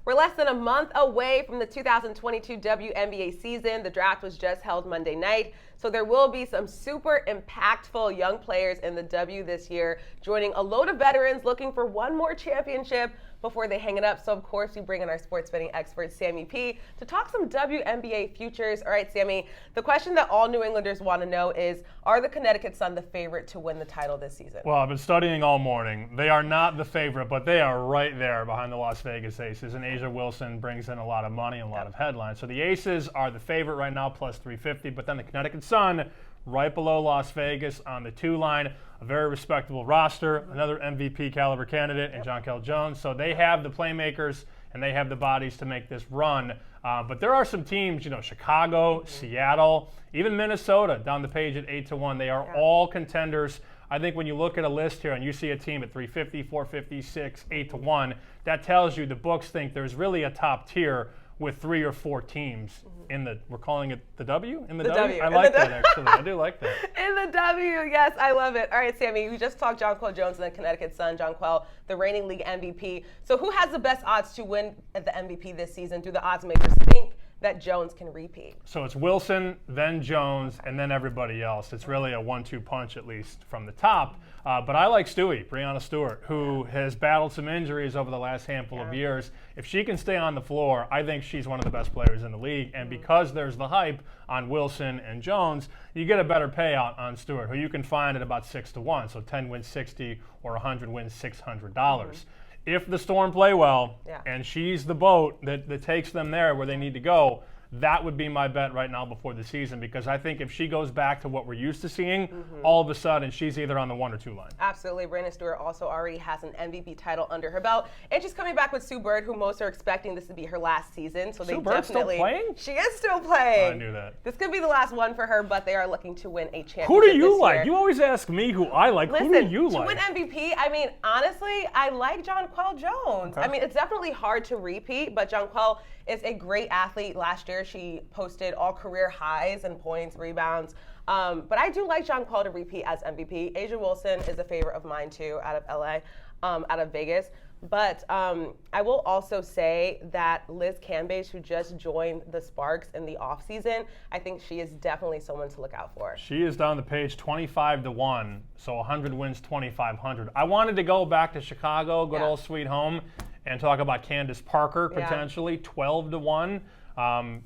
We're less than a month away from the 2022 WNBA season. The draft was just held Monday night, so there will be some super impactful young players in the W this year, joining a load of veterans looking for one more championship before they hang it up. So, of course, we bring in our sports betting expert, Sammy P, to talk some WNBA futures. All right, Sammy, the question that all New Englanders want to know is, are the Connecticut Sun the favorite to win the title this season? Well, I've been studying all morning. They are not the favorite, but they are right there behind the Las Vegas Aces, and A'ja Wilson brings in a lot of money and a lot of headlines. So the Aces are the favorite right now, plus 350, but then the Connecticut Sun right below Las Vegas on the 2 line. A very respectable roster, another MVP caliber candidate in Jonquel Jones. So they have the playmakers and they have the bodies to make this run. But there are some teams, Chicago, Seattle, even Minnesota down the page at 8-1. They are all contenders. I think when you look at a list here and you see a team at 350, 450, 6, 8-1, that tells you the books think there's really a top tier with 3 or 4 teams in the, we're calling it the W? In the W? I like that, actually. I do like that. In the W, yes, I love it. All right, Sammy, we just talked Jonquel Jones and the Connecticut Sun. Jonquel, the reigning league MVP. So who has the best odds to win at the MVP this season? Do the odds makers think that Jones can repeat? So it's Wilson, then Jones, and then everybody else. It's really a 1-2 punch, at least from the top. But I like Breanna Stewart, who has battled some injuries over the last handful of years. If she can stay on the floor, I think she's one of the best players in the league. And because there's the hype on Wilson and Jones, you get a better payout on Stewart, who you can find at about 6-1. So 10 wins 60 or 100 wins $600. If the Storm play well, and she's the boat that takes them there where they need to go, that would be my bet right now before the season, because I think if she goes back to what we're used to seeing, all of a sudden she's either on the 1 or 2 line. Absolutely. Breanna Stewart also already has an MVP title under her belt, and she's coming back with Sue Bird, who most are expecting this to be her last season. So Sue Bird's still playing? She is still playing. I knew that. This could be the last one for her, but they are looking to win a championship. Who do you this like? year. You always ask me who I like. Listen, who do you like? To win MVP, I mean, honestly, I like Jonquel Jones. Okay. I mean, it's definitely hard to repeat, but Jonquel is a great athlete. Last year, she posted all career highs in points, rebounds. But I do like Jonquel to repeat as MVP. A'ja Wilson is a favorite of mine, too, out of LA, out of Vegas. But I will also say that Liz Cambage, who just joined the Sparks in the offseason, I think she is definitely someone to look out for. She is down the page 25-1, so 100 wins 2,500. I wanted to go back to Chicago, good old sweet home, and talk about Candace Parker potentially, 12-1.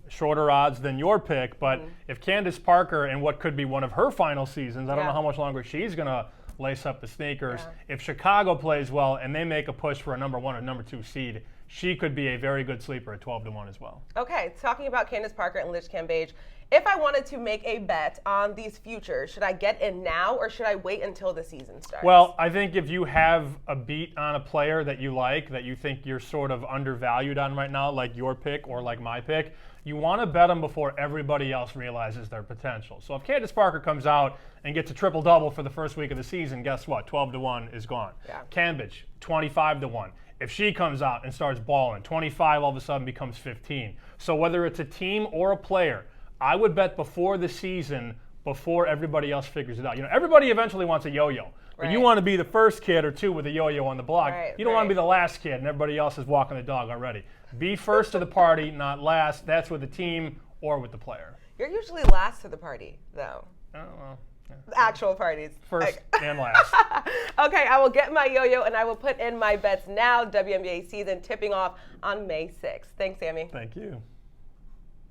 Shorter odds than your pick, but if Candace Parker in what could be one of her final seasons, I don't know how much longer she's going to lace up the sneakers. If Chicago plays well and they make a push for a number 1 or number 2 seed, she could be a very good sleeper at 12-1 as well. Okay, talking about Candace Parker and Liz Cambage, if I wanted to make a bet on these futures, should I get in now or should I wait until the season starts? Well, I think if you have a beat on a player that you like, that you think you're sort of undervalued on right now, like your pick or like my pick, you want to bet them before everybody else realizes their potential. So if Candace Parker comes out and gets a triple-double for the first week of the season, guess what? 12-1 is gone. Cambage, 25-1. If she comes out and starts balling, 25 all of a sudden becomes 15. So whether it's a team or a player, I would bet before the season, before everybody else figures it out. Everybody eventually wants a yo-yo. But you want to be the first kid or two with a yo-yo on the block. You don't want to be the last kid and everybody else is walking the dog already. Be first to the party, not last. That's with the team or with the player. You're usually last to the party, though. Oh, well. The actual parties. First and last. Okay, I will get my yo-yo and I will put in my bets now. WNBA season tipping off on May 6th. Thanks, Sammy. Thank you.